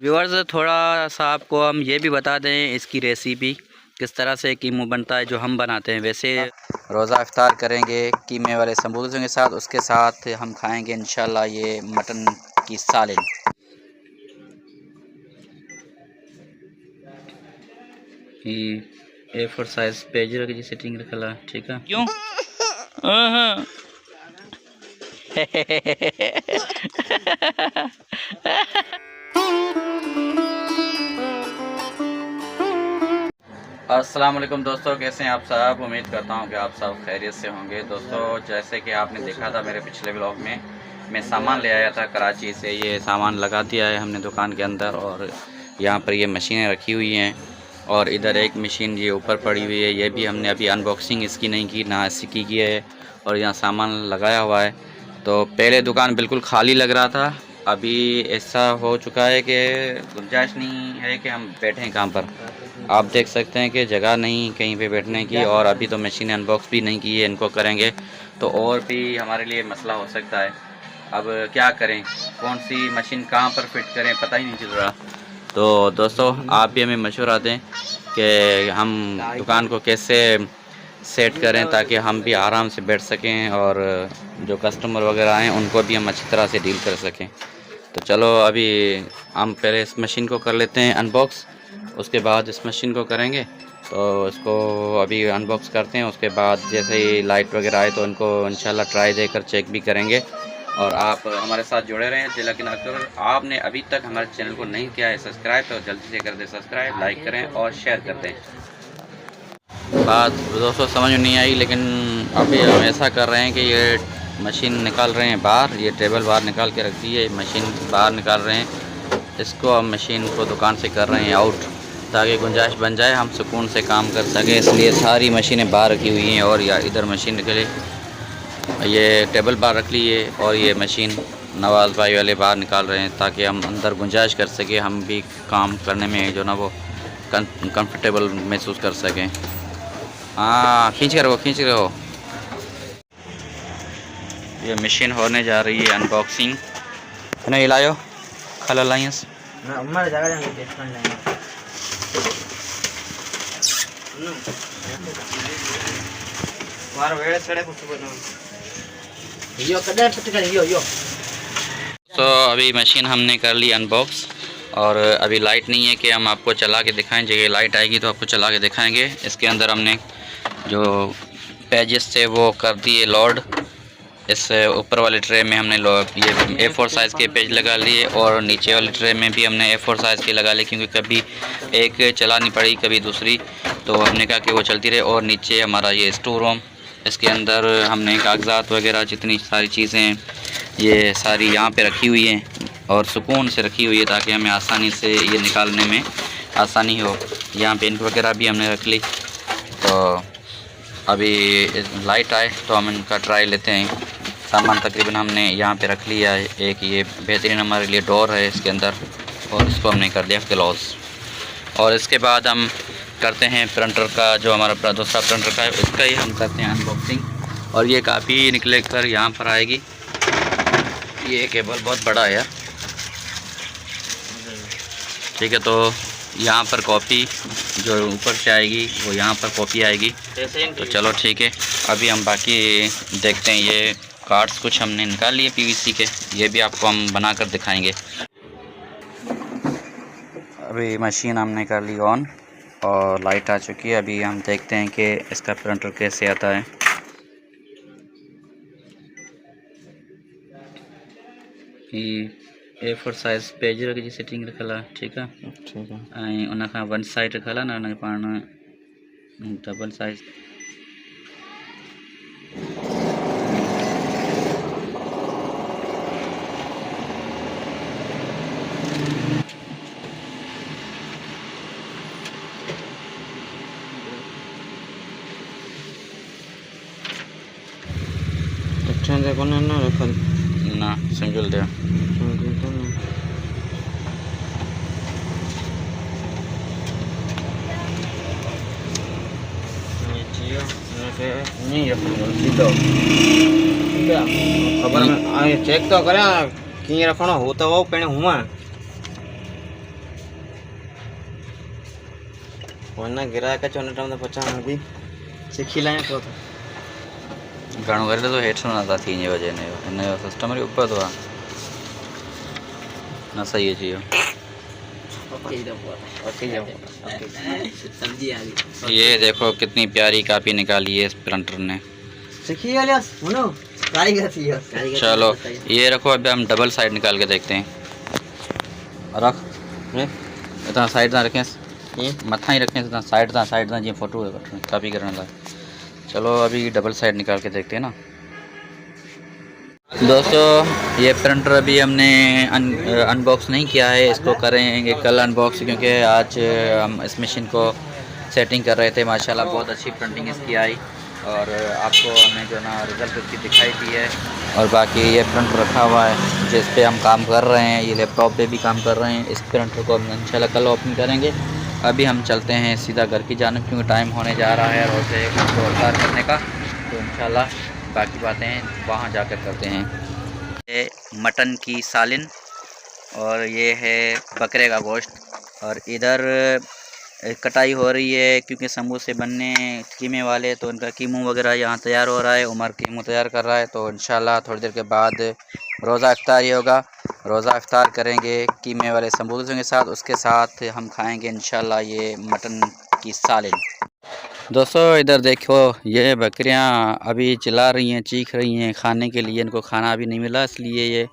Viewers, थोड़ा सा आपको हम ये भी बता दें इसकी रेसिपी किस तरह से कीमा बनता है जो हम बनाते हैं। वैसे रोज़ा इफ्तार करेंगे कीमे वाले समोसों के साथ, उसके साथ हम खाएंगे इंशाल्लाह ये मटन की सालन। A4 साइज पेज रखी सेटिंग रखला, ठीक है क्यों? अस्सलाम वालेकुम दोस्तों, कैसे हैं आप सब? उम्मीद करता हूं कि आप सब खैरियत से होंगे। दोस्तों, जैसे कि आपने देखा था मेरे पिछले व्लॉग में, मैं सामान ले आया था कराची से। ये सामान लगा दिया है हमने दुकान के अंदर, और यहाँ पर ये मशीनें रखी हुई हैं, और इधर एक मशीन ये ऊपर पड़ी हुई है। ये भी हमने अभी अनबॉक्सिंग इसकी नहीं की, ना इसकी की है, और यहाँ सामान लगाया हुआ है। तो पहले दुकान बिल्कुल खाली लग रहा था, अभी ऐसा हो चुका है कि गुंजाइश नहीं है कि हम बैठें कहाँ पर। आप देख सकते हैं कि जगह नहीं कहीं पे बैठने की, और अभी तो मशीन अनबॉक्स भी नहीं की है। इनको करेंगे तो और भी हमारे लिए मसला हो सकता है। अब क्या करें, कौन सी मशीन कहाँ पर फिट करें, पता ही नहीं चल रहा। तो दोस्तों, आप भी हमें मशवरा दें कि हम दुकान को कैसे सेट करें ताकि हम भी आराम से बैठ सकें, और जो कस्टमर वगैरह आएँ उनको भी हम अच्छी तरह से डील कर सकें। तो चलो अभी हम पहले इस मशीन को कर लेते हैं अनबॉक्स, उसके बाद इस मशीन को करेंगे। तो इसको अभी अनबॉक्स करते हैं, उसके बाद जैसे ही लाइट वगैरह आए तो इनको इंशाल्लाह ट्राई देकर चेक भी करेंगे। और आप हमारे साथ जुड़े रहें। लेकिन अगर आपने अभी तक हमारे चैनल को नहीं किया है सब्सक्राइब, तो जल्दी से कर दें सब्सक्राइब, लाइक करें और शेयर कर दें। बात दोस्तों समझ में नहीं आई, लेकिन अभी हम ऐसा कर रहे हैं कि ये मशीन निकाल रहे हैं बाहर, ये टेबल बाहर निकाल के रख दी है, मशीन बाहर निकाल रहे हैं। इसको हम मशीन को दुकान से कर रहे हैं आउट, ताकि गुंजाइश बन जाए, हम सुकून से काम कर सकें। इसलिए सारी मशीनें बाहर रखी हुई हैं, और या इधर मशीन रख ले, ये टेबल बाहर रख ली है, और ये मशीन नवाज़ भाई वाले बाहर निकाल रहे हैं, ताकि हम अंदर गुंजाइश कर सकें, हम भी काम करने में जो ना वो कंफर्टेबल महसूस कर सकें। हाँ, खींच रहे हो। ये मशीन होने जा रही है अनबॉक्सिंग। नहीं हिलायो, खल अलायंस हमारे जगह जाएंगे बेसमेंट लाएंगे। वेड़े सड़े कुछ बनो यो कदर पट कर यो। तो अभी मशीन हमने कर ली अनबॉक्स, और अभी लाइट नहीं है कि हम आपको चला के दिखाएं। जगह लाइट आएगी तो आपको चला के दिखाएंगे। इसके अंदर हमने जो पेजेस थे वो कर दिए लोड। इस ऊपर वाले ट्रे में हमने ये A4 साइज़ के पेज लगा लिए, और नीचे वाले ट्रे में भी हमने A4 साइज़ के लगा लिए, क्योंकि कभी एक चलानी पड़ी कभी दूसरी, तो हमने कहा कि वो चलती रहे। और नीचे हमारा ये स्टोर रूम, इसके अंदर हमने कागजात वगैरह जितनी सारी चीज़ें ये सारी यहाँ पे रखी हुई हैं, और सुकून से रखी हुई है, ताकि हमें आसानी से ये निकालने में आसानी हो। यहाँ पेन वगैरह भी हमने रख ली। तो अभी लाइट आए तो हम इनका ट्राई लेते हैं। सामान तकरीबन हमने यहाँ पे रख लिया है। एक ये बेहतरीन हमारे लिए डोर है इसके अंदर, और इसको हमने कर दिया क्लोज। और इसके बाद हम करते हैं प्रिंटर का, जो हमारा दूसरा प्रिंटर का है उसका ही हम करते हैं अनबॉक्सिंग। और ये काफ़ी निकले कर यहाँ पर आएगी। ये केबल बहुत बड़ा है यार, ठीक है। तो यहाँ पर कॉपी जो ऊपर से आएगी वो यहाँ पर कॉपी आएगी। तो चलो ठीक है, अभी हम बाकी देखते हैं। ये कार्ड्स कुछ हमने निकाल लिए PVC के, ये भी आपको हम बना कर दिखाएंगे। अभी मशीन हमने कर ली ऑन, और लाइट आ चुकी है। अभी हम देखते हैं कि इसका प्रिंटर कैसे आता है। A4 साइज पेज रखी सेटिंग रखला, ठीक है। उन खां वन साइड रखला ना, उन पाण डबल साइज। ना रखल ना सिंगल दे नहीं सीधो खबर में चेक तो करे कि रखना हो तो वो पेण हुआ वरना गिरा का चोने टाइम पचा भी सीखी लाए तो घणो करे तो हेठ न थी इन वजह ने इन सिस्टम रे ऊपर तो न सही है जियो। ओके समझी आ गई। ये देखो कितनी प्यारी कापी निकाली है इस प्रिंटर ने। सीखी वाले सुनो कारीगर थी कारीगर। चलो ये रखो, अभी हम डबल साइड निकाल के देखते हैं। रख इतना साइड ना रखें, मथा ही रखें, इतना साइड ना जी फोटो कापी करने लगा। चलो अभी डबल साइड निकाल के देखते हैं ना। दोस्तों ये प्रिंटर अभी हमने अनबॉक्स नहीं किया है, इसको करेंगे कल अनबॉक्स, क्योंकि आज हम इस मशीन को सेटिंग कर रहे थे। माशाल्लाह बहुत अच्छी प्रिंटिंग इसकी आई और आपको हमने जो ना रिज़ल्ट उसकी दिखाई दी है। और बाकी ये प्रिंटर रखा हुआ है जिस पे हम काम कर रहे हैं, ये लैपटॉप पे भी काम कर रहे हैं। इस प्रिंटर को हम इंशाल्लाह कल ओपन करेंगे। अभी हम चलते हैं सीधा घर की जानिब, क्योंकि टाइम होने जा रहा है रोज़ को उतार करने का। तो इंशाल्लाह बाकी बातें वहाँ जाकर करते हैं। ये मटन की सालिन और ये है बकरे का गोश्त, और इधर कटाई हो रही है क्योंकि समोसे बनने कीमे वाले, तो उनका कीमू वगैरह यहाँ तैयार हो रहा है। उमर कीमू तैयार कर रहा है, तो इंशाल्लाह थोड़ी देर के बाद रोज़ा इफ्तारी होगा। रोज़ा इफ्तार करेंगे कीमे वाले समोसों के साथ, उसके साथ हम खाएंगे इंशाल्लाह ये मटन की सालिन। दोस्तों इधर देखो, ये बकरियां अभी चिल्ला रही हैं, चीख रही हैं खाने के लिए। इनको खाना अभी नहीं मिला, इसलिए ये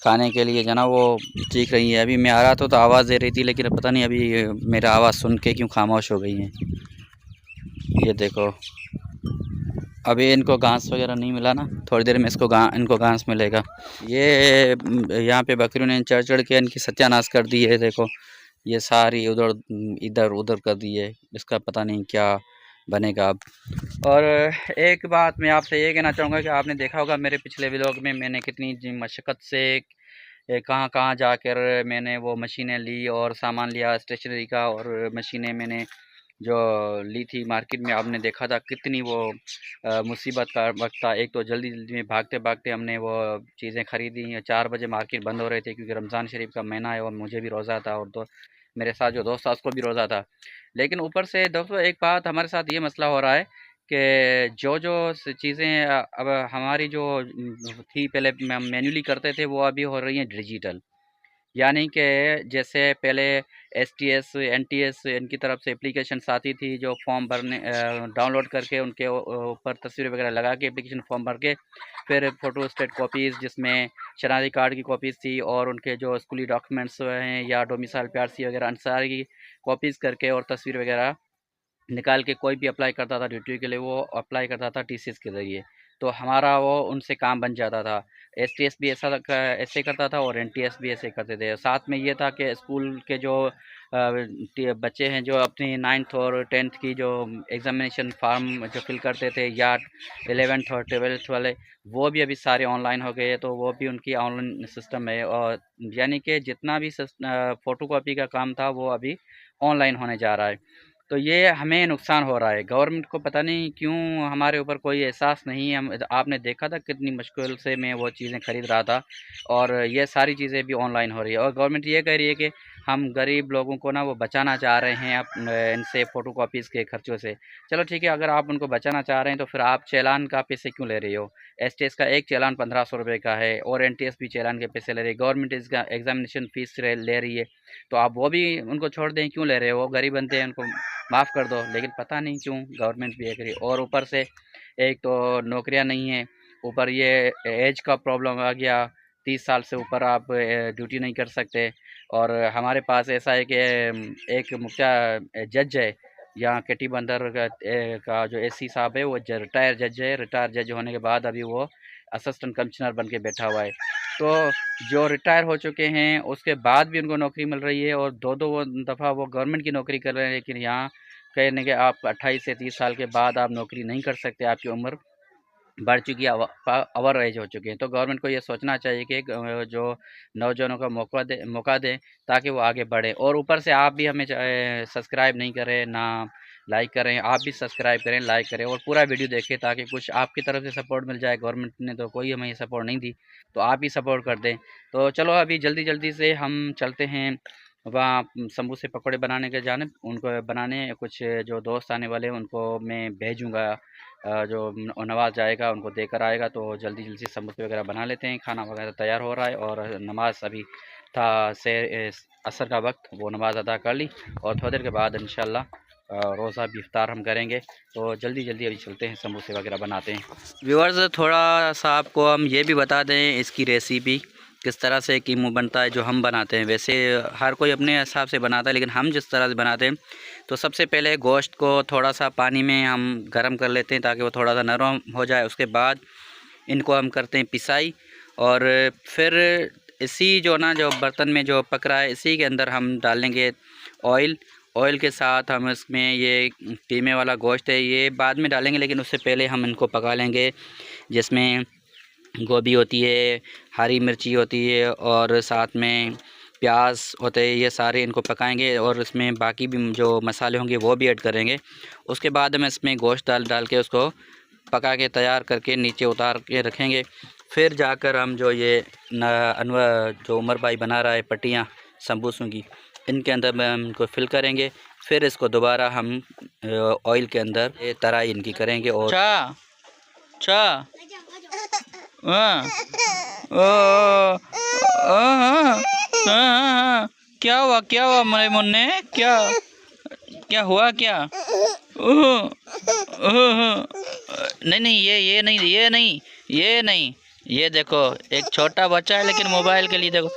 खाने के लिए जना वो चीख रही है। अभी मैं आ रहा था तो आवाज़ दे रही थी, लेकिन पता नहीं अभी मेरा आवाज़ सुन के क्यों खामोश हो गई हैं। ये देखो अभी इनको घास वगैरह नहीं मिला ना, थोड़ी देर में इनको घास मिलेगा। ये यहाँ पे बकरियों ने चढ़ चढ़ के इनकी सत्यानाश कर दी है। देखो ये सारी इधर उधर कर दी है, इसका पता नहीं क्या बनेगा अब। और एक बात मैं आपसे ये कहना चाहूँगा कि आपने देखा होगा मेरे पिछले व्लॉग में मैंने कितनी मशक्क़त से कहाँ कहाँ जाकर मैंने वो मशीनें ली और सामान लिया स्टेशनरी का, और मशीनें मैंने जो ली थी मार्केट में। आपने देखा था कितनी वो मुसीबत का वक्त था। एक तो जल्दी जल्दी में भागते भागते हमने वो चीज़ें ख़रीदी। 4 बजे मार्केट बंद हो रहे थे क्योंकि रमज़ान शरीफ का महीना है और मुझे भी रोज़ा था, और तो मेरे साथ जो दोस्त था उसको भी रोज़ा था। लेकिन ऊपर से दोस्तों एक बात हमारे साथ ये मसला हो रहा है कि जो चीज़ें अब हमारी जो थी पहले मैन्युअली करते थे, वो अभी हो रही हैं डिजिटल। यानी कि जैसे पहले एसटीएस एनटीएस इनकी तरफ से एप्लीकेशंस आती थी, जो फॉर्म भरने डाउनलोड करके उनके ऊपर तस्वीर वगैरह लगा के एप्लीकेशन फॉर्म भर के, फिर फ़ोटो स्टेट कॉपीज़ जिसमें शनाख्ती कार्ड की कॉपीज़ थी और उनके जो स्कूली डॉक्यूमेंट्स हैं या डोमिसाइल पीआरसी वगैरह उन सारी कॉपीज़ करके और तस्वीर वगैरह निकाल के कोई भी अप्लाई करता था ड्यूटी के लिए, वो अप्लाई करता था टीसीएस के ज़रिए। तो हमारा वो उनसे काम बन जाता था। एसटीएस भी ऐसे करता था और एनटीएस भी ऐसे करते थे। साथ में ये था कि स्कूल के जो बच्चे हैं जो अपनी 9th और 10th की जो एग्ज़ामिनेशन फार्म जो फिल करते थे, या 11th और 12th वाले, वो भी अभी सारे ऑनलाइन हो गए हैं। तो वो भी उनकी ऑनलाइन सिस्टम है, और यानी कि जितना भी फ़ोटोकॉपी का काम था वो अभी ऑनलाइन होने जा रहा है। तो ये हमें नुकसान हो रहा है। गवर्नमेंट को पता नहीं क्यों हमारे ऊपर कोई एहसास नहीं है। हम आपने देखा था कितनी मुश्किल से मैं वो चीज़ें ख़रीद रहा था, और ये सारी चीज़ें भी ऑनलाइन हो रही है। और गवर्नमेंट ये कह रही है कि हम गरीब लोगों को ना वो बचाना चाह रहे हैं इनसे फ़ोटोकॉपीज़ के खर्चों से। चलो ठीक है, अगर आप उनको बचाना चाह रहे हैं तो फिर आप चालान का पैसे क्यों ले रही हो? एसटीएस का एक चालान 1500 रुपये का है, और एनटीएस भी चालान के पैसे ले रही है। गवर्नमेंट इसका एग्ज़ामिनेशन फ़ीस ले रही है, तो आप वो भी उनको छोड़ दें, क्यों ले रहे हो? वो गरीब बनते हैं, उनको माफ़ कर दो। लेकिन पता नहीं क्यों गवर्नमेंट भी ये करी। और ऊपर से एक तो नौकरियां नहीं है, ऊपर ये एज का प्रॉब्लम आ गया। 30 साल से ऊपर आप ड्यूटी नहीं कर सकते। और हमारे पास ऐसा है कि एक मुख्य जज है यहाँ केटी बंदर का जो एसी साहब है, वो रिटायर जज है। रिटायर जज होने के बाद अभी वो असिस्टेंट कमिश्नर बन के बैठा हुआ है। तो जो रिटायर हो चुके हैं उसके बाद भी उनको नौकरी मिल रही है, और दो दो दफ़ा वो गवर्नमेंट की नौकरी कर रहे हैं। लेकिन यहाँ कहने के आप 28 से 30 साल के बाद आप नौकरी नहीं कर सकते, आपकी उम्र बढ़ चुकी है, ओवर एज हो चुके हैं। तो गवर्नमेंट को ये सोचना चाहिए कि जो नौजवानों का मौका दें ताकि वो आगे बढ़ें। और ऊपर से आप भी हमें सब्सक्राइब नहीं करें, ना लाइक करें। आप भी सब्सक्राइब करें, लाइक करें और पूरा वीडियो देखें, ताकि कुछ आपकी तरफ से सपोर्ट मिल जाए। गवर्नमेंट ने तो कोई हमें सपोर्ट नहीं दी, तो आप ही सपोर्ट कर दें। तो चलो अभी जल्दी जल्दी से हम चलते हैं वहाँ समोसे पकौड़े बनाने के जाने उनको बनाने कुछ जो दोस्त आने वाले हैं उनको मैं भेजूँगा। जो नवाज़ जाएगा उनको देकर आएगा, तो जल्दी जल्दी समोसे वगैरह बना लेते हैं। खाना वगैरह तैयार हो रहा है और नमाज़ अभी था से असर का वक्त, वो नमाज़ अदा कर ली और थोड़ी देर के बाद इंशाल्लाह रोज़ा भी इफ्तार हम करेंगे। तो जल्दी जल्दी अभी चलते हैं, समोसे वगैरह बनाते हैं। व्यूअर्स, थोड़ा सा आपको हम ये भी बता दें इसकी रेसिपी किस तरह से कीमू बनता है जो हम बनाते हैं। वैसे हर कोई अपने हिसाब से बनाता है, लेकिन हम जिस तरह से बनाते हैं तो सबसे पहले गोश्त को थोड़ा सा पानी में हम गर्म कर लेते हैं ताकि वो थोड़ा सा नरम हो जाए। उसके बाद इनको हम करते हैं पिसाई, और फिर इसी जो बर्तन में जो पक रहा है इसी के अंदर हम डालेंगे ऑयल। ऑयल के साथ हम इसमें ये कीमे वाला गोश्त है ये बाद में डालेंगे, लेकिन उससे पहले हम इनको पका लेंगे, जिसमें गोभी होती है, हरी मिर्ची होती है और साथ में प्याज होते हैं। ये सारे इनको पकाएंगे और इसमें बाकी भी जो मसाले होंगे वो भी ऐड करेंगे। उसके बाद हम इसमें गोश्त डाल के उसको पका के तैयार करके नीचे उतार के रखेंगे। फिर जाकर हम जो ये जो उमर भाई बना रहा है पट्टियाँ समोसों की, इनके अंदर में हम इनको फिल करेंगे। फिर इसको दोबारा हम ऑयल के अंदर ये तराई इनकी करेंगे। और चा हाँ ओ क्या हुआ मेरे मुन्ने, क्या क्या हुआ क्या? ओह ओह नहीं, ये नहीं, ये देखो एक छोटा बच्चा है लेकिन मोबाइल के लिए देखो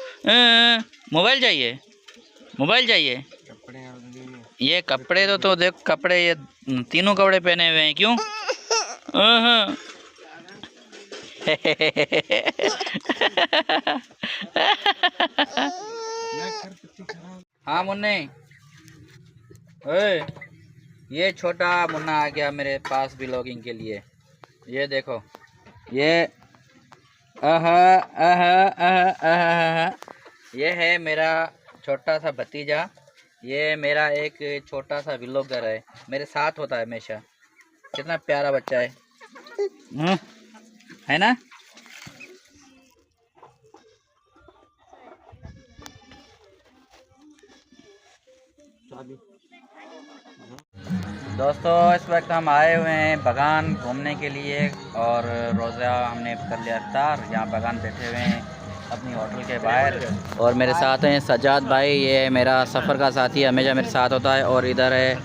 मोबाइल चाहिए। ये कपड़े तो देख, कपड़े ये तीनों कपड़े पहने हुए हैं, क्यों? हाँ मुन्ने, ओए ये छोटा मुन्ना आ गया मेरे पास ब्लॉगिंग के लिए। ये देखो, ये ये है मेरा छोटा सा भतीजा। ये मेरा एक छोटा सा व्लॉगर है, मेरे साथ होता है हमेशा। कितना प्यारा बच्चा है ना? दोस्तों, इस वक्त हम आए हुए हैं बागान घूमने के लिए और रोज़ा हमने कर लिया इफ्तार। यहाँ बागान बैठे हुए हैं अपनी होटल के बाहर, और मेरे साथ हैं सज्जाद भाई, ये मेरा सफ़र का साथी हमेशा मेरे साथ होता है। और इधर है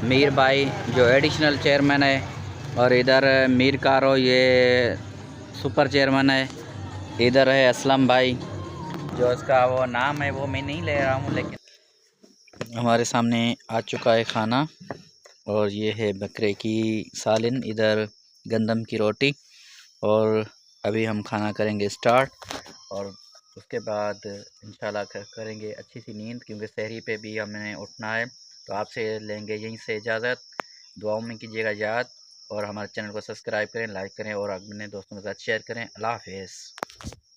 मीर भाई जो एडिशनल चेयरमैन है, और इधर मीर कारो ये सुपर चेयरमैन है। इधर है असलम भाई, जो इसका वो नाम है वो मैं नहीं ले रहा हूँ, लेकिन हमारे सामने आ चुका है खाना। और ये है बकरे की सालन, इधर गंदम की रोटी, और अभी हम खाना करेंगे स्टार्ट। और उसके बाद इंशाल्लाह करेंगे अच्छी सी नींद, क्योंकि सहरी पे भी हमें उठना है। तो आपसे लेंगे यहीं से इजाज़त। दुआओं में कीजिएगा याद, और हमारे चैनल को सब्सक्राइब करें, लाइक करें और अपने दोस्तों के साथ शेयर करें। अल्लाह हाफ़िज़।